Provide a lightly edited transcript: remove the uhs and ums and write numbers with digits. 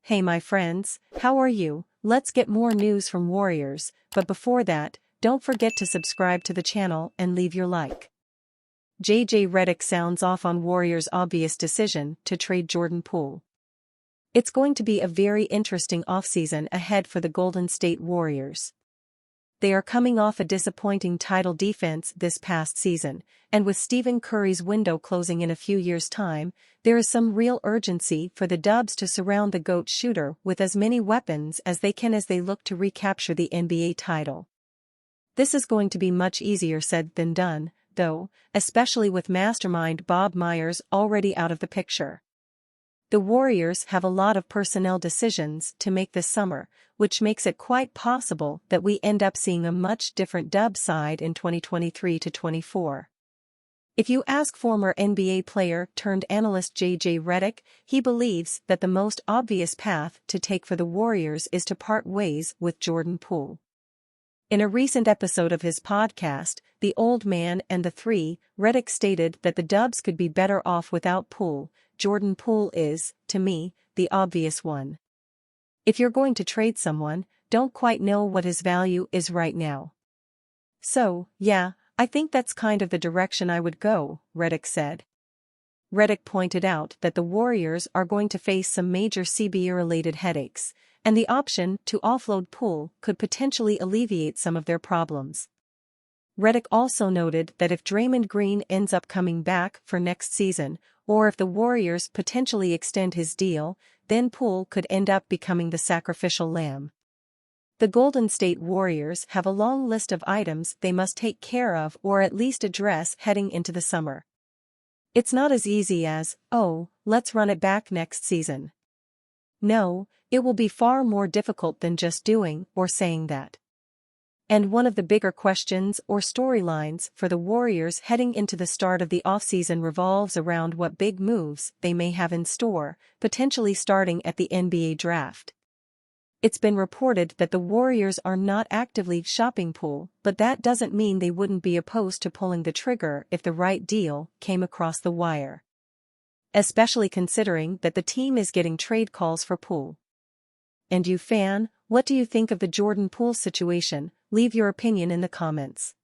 Hey my friends, how are you? Let's get more news from Warriors, but before that, don't forget to subscribe to the channel and leave your like. JJ Redick sounds off on Warriors' obvious decision to trade Jordan Poole. It's going to be a very interesting offseason ahead for the Golden State Warriors. They are coming off a disappointing title defense this past season, and with Stephen Curry's window closing in a few years' time, there is some real urgency for the Dubs to surround the GOAT shooter with as many weapons as they can as they look to recapture the NBA title. This is going to be much easier said than done, though, especially with mastermind Bob Myers already out of the picture. The Warriors have a lot of personnel decisions to make this summer, which makes it quite possible that we end up seeing a much different Dubs side in 2023-24. If you ask former NBA player turned analyst JJ Redick, he believes that the most obvious path to take for the Warriors is to part ways with Jordan Poole. In a recent episode of his podcast, The Old Man and the Three, Redick stated that the Dubs could be better off without Poole. Jordan Poole is, to me, the obvious one. If you're going to trade someone, don't quite know what his value is right now. So, yeah, I think that's kind of the direction I would go, Redick said. Redick pointed out that the Warriors are going to face some major CBA-related headaches, and the option to offload Poole could potentially alleviate some of their problems. Redick also noted that if Draymond Green ends up coming back for next season, or if the Warriors potentially extend his deal, then Poole could end up becoming the sacrificial lamb. The Golden State Warriors have a long list of items they must take care of or at least address heading into the summer. It's not as easy as, oh, let's run it back next season. No, it will be far more difficult than just doing or saying that. And one of the bigger questions or storylines for the Warriors heading into the start of the offseason revolves around what big moves they may have in store, potentially starting at the NBA draft. It's been reported that the Warriors are not actively shopping Poole, but that doesn't mean they wouldn't be opposed to pulling the trigger if the right deal came across the wire. Especially considering that the team is getting trade calls for Poole. And you fan, what do you think of the Jordan Poole situation? Leave your opinion in the comments.